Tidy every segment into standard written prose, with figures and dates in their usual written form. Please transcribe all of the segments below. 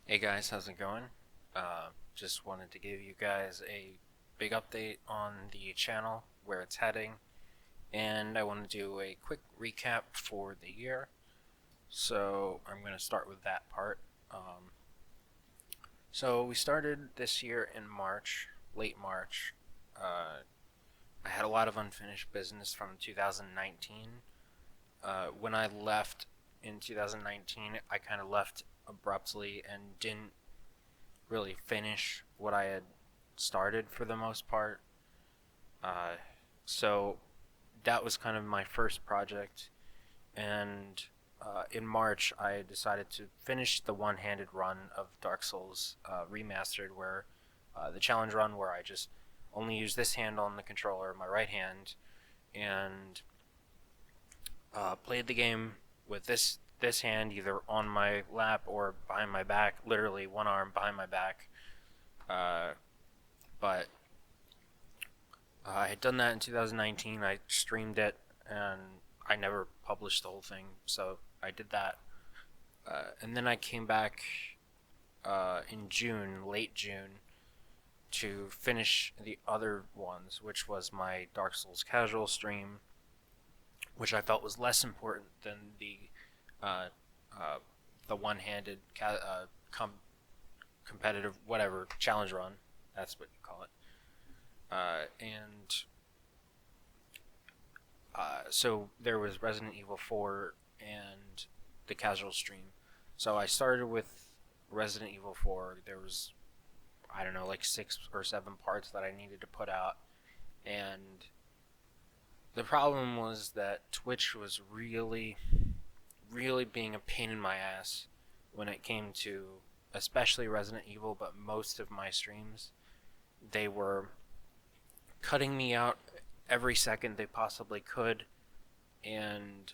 Hey guys, how's it going? Just wanted to give you guys a big update on the channel, where it's heading, and I want to do a quick recap for the year. So I'm going to start with that part. So we started this year in March, late March. I had a lot of unfinished business from 2019. When I left in 2019, I kind of left abruptly and didn't really finish what I had started for the most part. Uh, so that was kind of my first project, and in March I decided to finish the one-handed run of Dark Souls Remastered, where the challenge run where I just only use this hand on the controller, my right hand, and played the game with this hand either on my lap or behind my back, literally one arm behind my back. Uh, but I had done that in 2019. I streamed it, and I never published the whole thing, so I did that. And then I came back in June, late June, to finish the other ones, which was my Dark Souls casual stream, which I felt was less important than uh, the one-handed competitive whatever challenge run. That's what you call it. And So there was Resident Evil 4 and the casual stream. So I started with Resident Evil 4. There was, I don't know, like 6 or 7 parts that I needed to put out, and the problem was that Twitch was really being a pain in my ass when it came to especially Resident Evil, but most of my streams. They were cutting me out every second they possibly could, and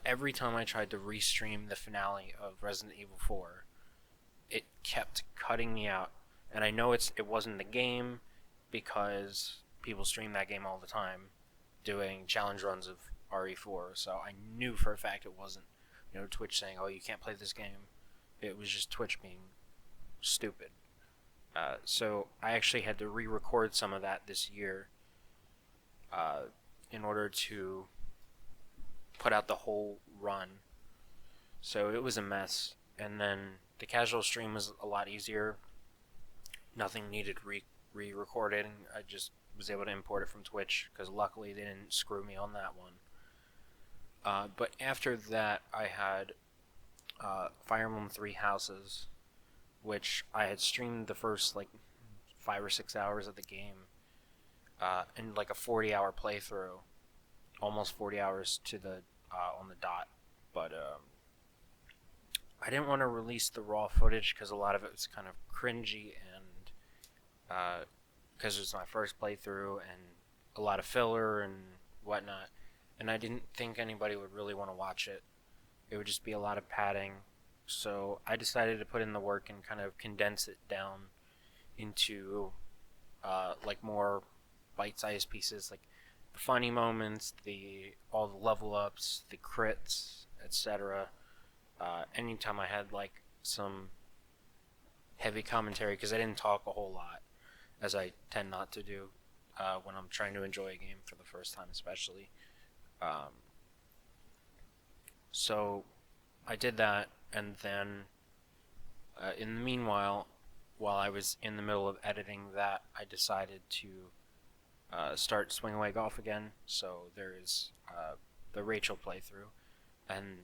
every time I tried to restream the finale of Resident Evil 4, it kept cutting me out. And I know it wasn't the game, because people stream that game all the time, doing challenge runs of RE4. So I knew for a fact it wasn't, Twitch saying, "Oh, you can't play this game." It was just Twitch being stupid. So I actually had to re-record some of that this year uh, in order to put out the whole run. So it was a mess. And then the casual stream was a lot easier. Nothing needed re-recording. I just was able to import it from Twitch, because luckily they didn't screw me on that one. But after that, I had Fire Emblem Three Houses, which I had streamed the first like 5 or 6 hours of the game in like a 40-hour playthrough, almost 40 hours to the on the dot. But I didn't want to release the raw footage because a lot of it was kind of cringy, and because it was my first playthrough and a lot of filler and whatnot, and I didn't think anybody would really want to watch it. It would just be a lot of padding. So I decided to put in the work and kind of condense it down into like more bite-sized pieces, like the funny moments, all the level ups, the crits, etc. Anytime I had like some heavy commentary, because I didn't talk a whole lot, as I tend not to do when I'm trying to enjoy a game for the first time, especially. Um, so I did that, and then in the meanwhile, while I was in the middle of editing that, I decided to start Swing Away Golf again. So there is the Rachel playthrough, and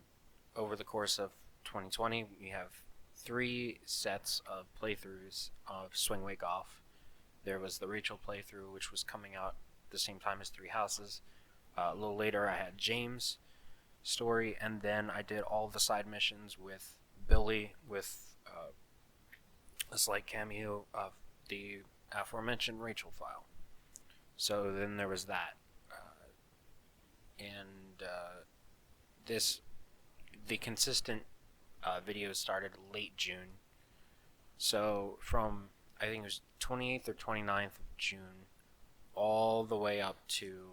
over the course of 2020, we have 3 sets of playthroughs of Swing Away Golf. There was the Rachel playthrough, which was coming out the same time as Three Houses. A little later, I had James' story, and then I did all the side missions with Billy, with a slight cameo of the aforementioned Rachel file. So then there was that, and this the consistent videos started late June. So from, I think it was 28th or 29th of June, all the way up to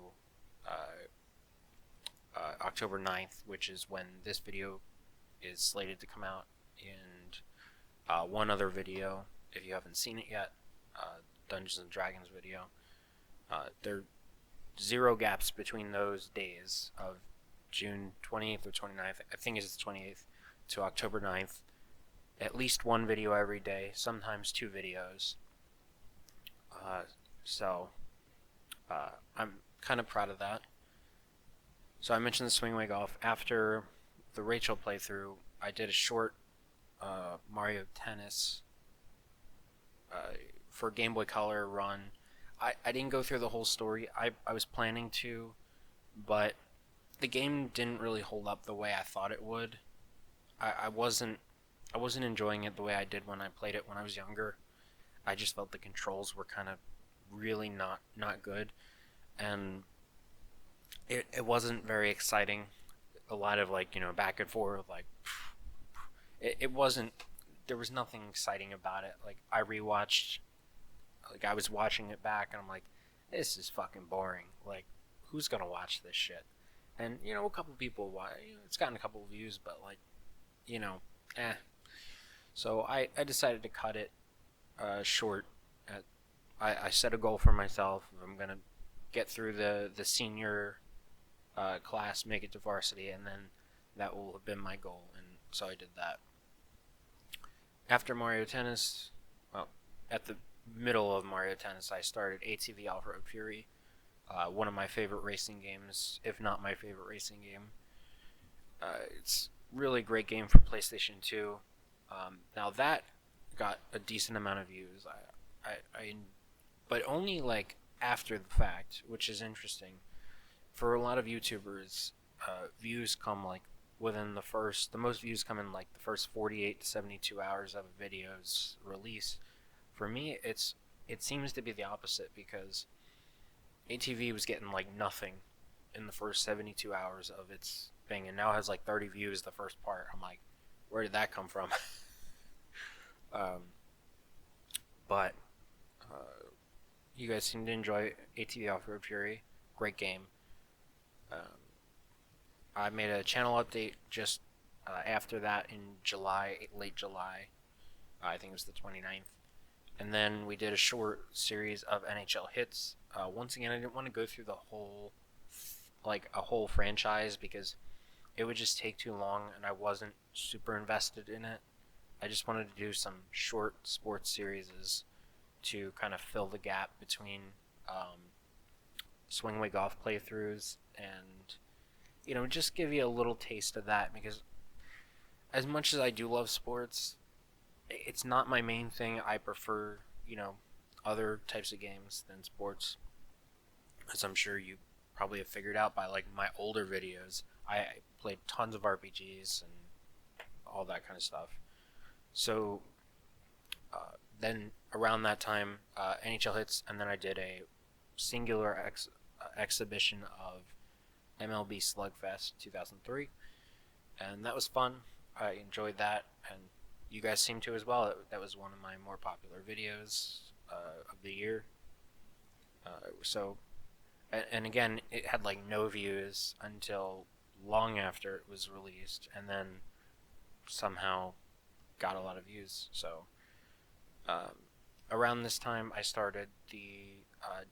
October 9th, which is when this video is slated to come out and one other video, if you haven't seen it yet, Dungeons and Dragons video. There are zero gaps between those days of June 28th or 29th. I think it's the 28th to October 9th. At least one video every day, sometimes two videos. So I'm kind of proud of that. So I mentioned the swing way golf. After the Rachel playthrough, I did a short Mario Tennis for Game Boy Color run. I didn't go through the whole story. I was planning to, but the game didn't really hold up the way I thought it would. I wasn't enjoying it the way I did when I played it when I was younger. I just felt the controls were kind of really not good, and it wasn't very exciting. A lot of back and forth, it wasn't. There was nothing exciting about it. Like I rewatched, I was watching it back, and I'm like, this is fucking boring. Like, who's gonna watch this shit? And a couple people it's gotten a couple of views, but eh. So I decided to cut it short. I set a goal for myself. I'm gonna get through the senior class, make it to varsity, and then that will have been my goal. And so I did that. After Mario Tennis, well, at the middle of Mario Tennis, I started ATV Off-Road Fury, one of my favorite racing games, if not my favorite racing game. It's really great game for PlayStation 2. Now that got a decent amount of views, but only after the fact, which is interesting. For a lot of YouTubers, views come within the most views come in the first 48 to 72 hours of a video's release. For me, it seems to be the opposite, because ATV was getting nothing in the first 72 hours of its thing, and now has 30 views the first part. I'm like, where did that come from? But you guys seem to enjoy ATV Off-Road Fury. Great game. I made a channel update just after that in July, late July. I think it was the 29th. And then we did a short series of NHL hits. Once again, I didn't want to go through the whole, a whole franchise, because it would just take too long, and I wasn't super invested in it. I just wanted to do some short sports series to kind of fill the gap between swingway golf playthroughs, and just give you a little taste of that, because as much as I do love sports, it's not my main thing. I prefer other types of games than sports, as I'm sure you probably have figured out by my older videos. I played tons of RPGs and all that kind of stuff. So then around that time, NHL hits, and then I did a singular exhibition of MLB Slugfest 2003, and that was fun. I enjoyed that, and you guys seem to as well. That was one of my more popular videos of the year. And again, it had no views until long after it was released, and then somehow got a lot of views. So around this time, I started the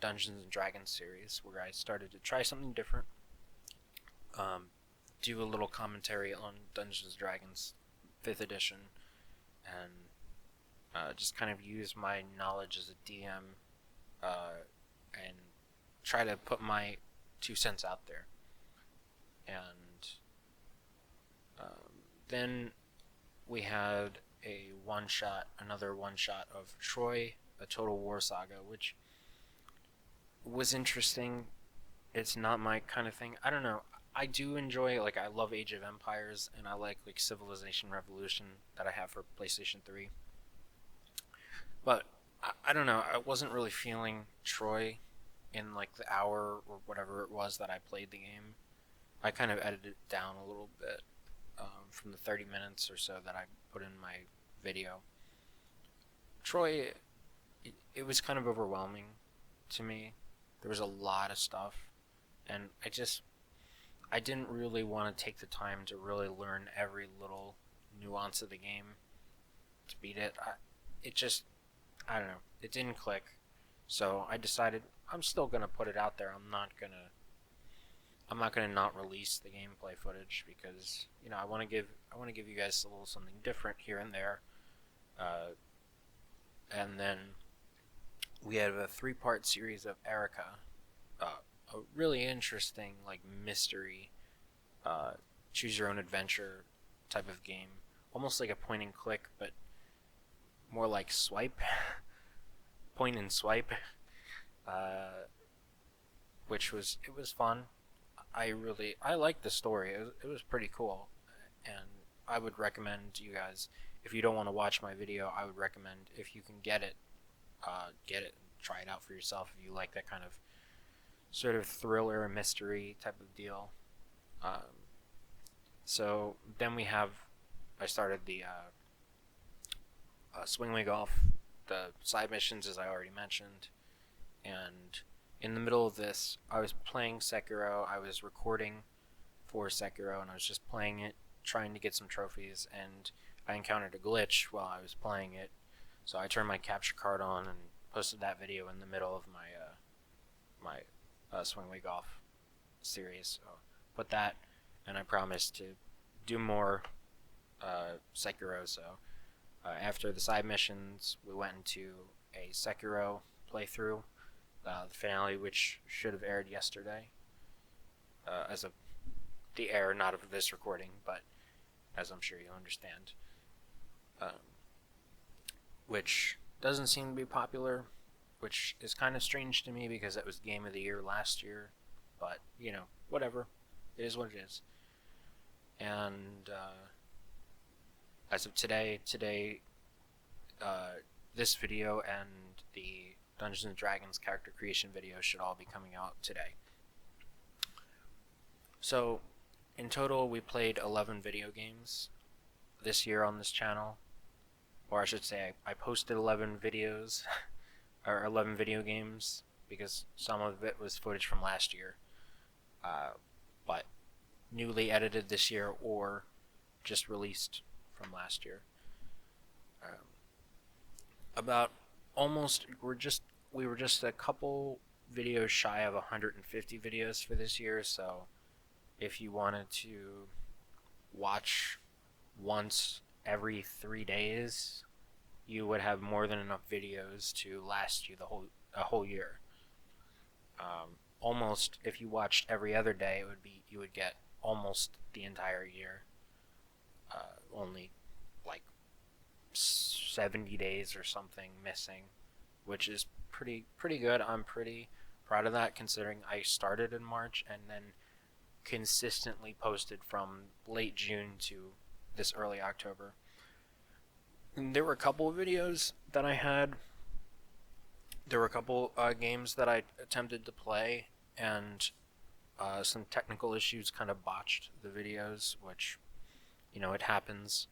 Dungeons and Dragons series, where I started to try something different. Do a little commentary on Dungeons and Dragons 5th edition, and just kind of use my knowledge as a DM and try to put my 2 cents out there. And then we had another one-shot of Troy, a Total War Saga, which was interesting. It's not my kind of thing. I don't know. I do enjoy, I love Age of Empires, and I like Civilization Revolution that I have for PlayStation 3. But I don't know. I wasn't really feeling Troy in the hour or whatever it was that I played the game. I kind of edited it down a little bit from the 30 minutes or so that I put in my video. Troy, it was kind of overwhelming to me. There was a lot of stuff, and I didn't really want to take the time to really learn every little nuance of the game to beat it. It just, I don't know, it didn't click. So I decided I'm still gonna put it out there. I'm not gonna not release the gameplay footage because I want to give you guys a little something different here and there. And then we have a 3-part series of Erica, a really interesting like mystery, choose your own adventure type of game, almost like a point and click, but more like swipe, point and swipe, which was fun. I liked the story. It was pretty cool, and I would recommend you guys, if you don't want to watch my video, I would recommend, if you can get it, try it out for yourself if you like that kind of sort of thriller mystery type of deal. So then I started the Swingway Golf, the side missions, as I already mentioned, and in the middle of this, I was playing Sekiro. I was recording for Sekiro, and I was just playing it, trying to get some trophies, and I encountered a glitch while I was playing it. So I turned my capture card on and posted that video in the middle of my Swingway Golf series. So put that, and I promised to do more Sekiro. So after the side missions, we went into a Sekiro playthrough. The finale, which should have aired yesterday, as of the air, not of this recording, but as I'm sure you'll understand, which doesn't seem to be popular, which is kind of strange to me because it was Game of the Year last year, but whatever, it is what it is. And as of today, this video and the Dungeons & Dragons character creation video should all be coming out today. So, in total, we played 11 video games this year on this channel. Or I should say, I posted 11 videos, or 11 video games, because some of it was footage from last year. But newly edited this year, or just released from last year. We were just a couple videos shy of 150 videos for this year, so if you wanted to watch once every 3 days, you would have more than enough videos to last you a whole year. Almost, if you watched every other day, you would get almost the entire year. Only like 70 days or something missing, which is pretty good. I'm pretty proud of that, considering I started in March and then consistently posted from late June to this early October. And there were a couple of videos that I had. There were a couple games that I attempted to play, and some technical issues kind of botched the videos, which it happens.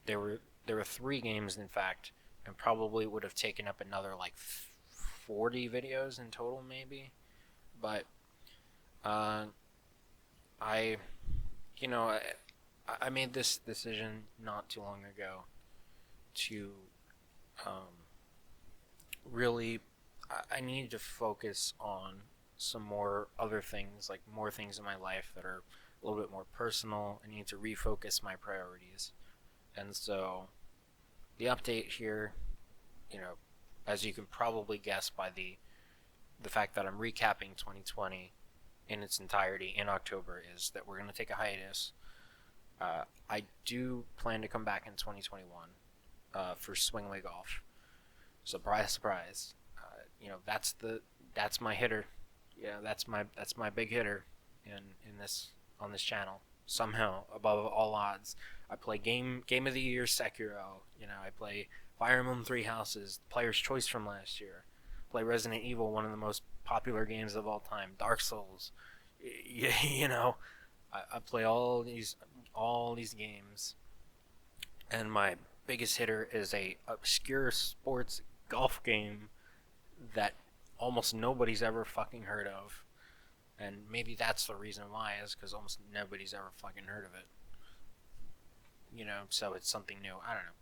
There were 3 games, in fact, and probably would have taken up another like 40 videos in total, maybe. But I made this decision not too long ago to really, I needed to focus on some more other things, like more things in my life that are a little bit more personal. I need to refocus my priorities. And so the update here, as you can probably guess by the fact that I'm recapping 2020 in its entirety in October, is that we're going to take a hiatus. I do plan to come back in 2021 for Swingway Golf. Surprise, surprise. That's my hitter. Yeah, that's my big hitter on this channel. Somehow, above all odds, I play Game of the Year Sekiro. I play Fire Emblem 3 Houses, Player's Choice from last year. Play Resident Evil, one of the most popular games of all time. Dark Souls. I play all these games, and my biggest hitter is a obscure sports golf game that almost nobody's ever fucking heard of. And maybe that's the reason why, is because almost nobody's ever fucking heard of it. so it's something new. I don't know.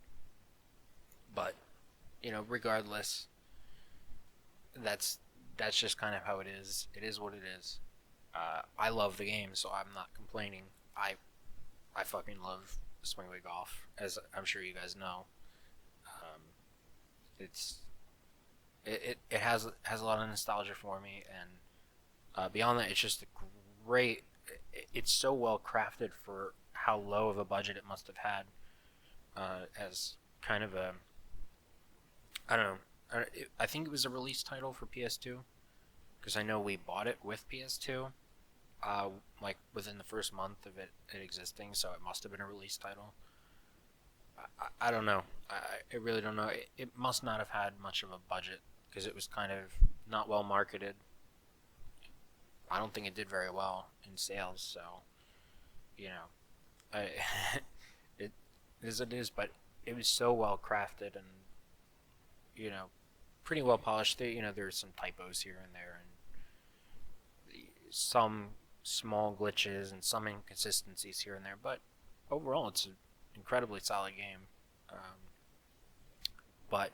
But, regardless, that's that's just kind of how it is. It is what it is. I love the game, so I'm not complaining. I fucking love Swingway Golf, as I'm sure you guys know. Um, it's it has a lot of nostalgia for me, and beyond that, it's just a great. It's so well crafted for how low of a budget it must have had, as kind of a, I don't know. I think it was a release title for PS2 because I know we bought it with PS2, uh, like within the first month of it existing, so it must have been a release title. I don't know. I really don't know. It must not have had much of a budget because it was kind of not well marketed. I don't think it did very well in sales, so you know, I it is what it is. But it was so well crafted and you know pretty well polished. There's some typos here and there, and some small glitches and some inconsistencies here and there. But overall, it's an incredibly solid game. Um, but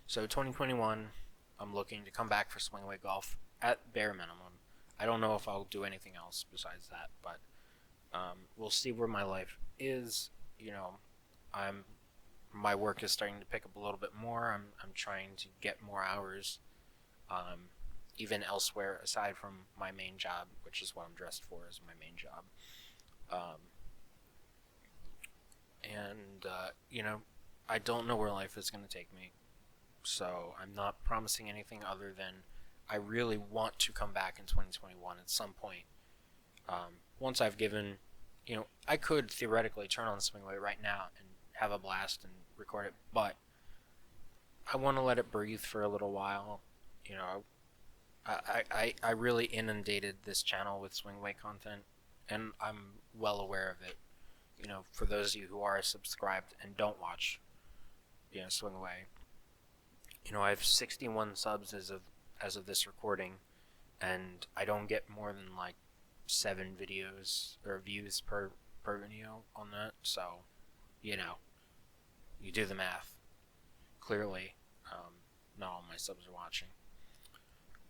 so 2021, I'm looking to come back for Swingaway Golf at bare minimum. I don't know if I'll do anything else besides that, but we'll see where my life is. I'm my work is starting to pick up a little bit more. I'm trying to get more hours, even elsewhere aside from my main job, which is what I'm dressed for as my main job. Um, and I don't know where life is going to take me, so I'm not promising anything other than I really want to come back in 2021 at some point. Once I've given, I could theoretically turn on Swingaway right now and have a blast and record it, but I want to let it breathe for a little while. You know, I really inundated this channel with Swingaway content, and I'm well aware of it. For those of you who are subscribed and don't watch, Swingaway, I have 61 subs as of this recording, and I don't get more than like 7 videos or views per video on that. So, you do the math. Clearly, not all my subs are watching.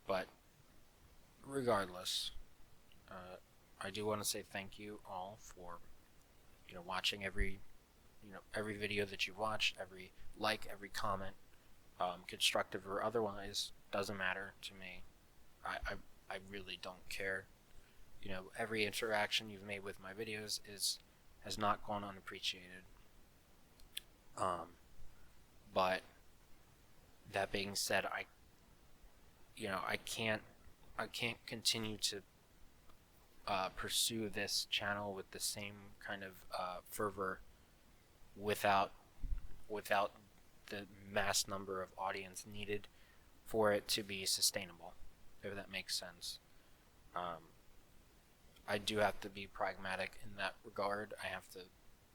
But regardless, I do want to say thank you all for watching every video that you've watched, every like, every comment, constructive or otherwise, doesn't matter to me. I really don't care. Every interaction you've made with my videos has not gone unappreciated. But that being said, I can't continue to pursue this channel with the same kind of fervor without the mass number of audience needed for it to be sustainable, if that makes sense. I do have to be pragmatic in that regard. I have to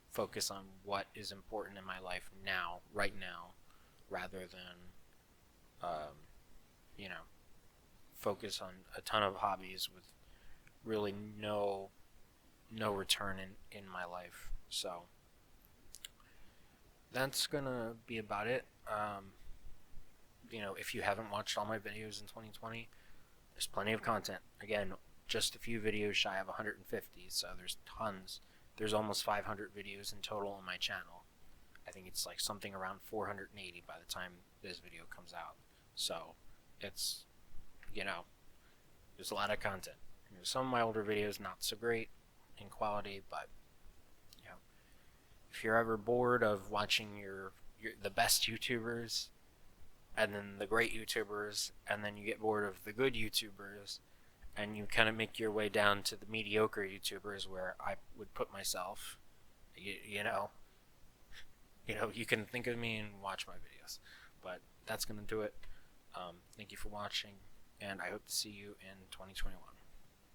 focus on what is important in my life now, right now, rather than, focus on a ton of hobbies with really no return in my life. So that's gonna be about it. If you haven't watched all my videos in 2020, there's plenty of content. Again, just a few videos shy of 150, so there's tons. There's almost 500 videos in total on my channel. I think it's like something around 480 by the time this video comes out. So it's, there's a lot of content. Some of my older videos not so great in quality, but if you're ever bored of watching the best YouTubers and then the great YouTubers, and then you get bored of the good YouTubers, and you kind of make your way down to the mediocre YouTubers where I would put myself, you can think of me and watch my videos. But that's going to do it. Thank you for watching, and I hope to see you in 2021.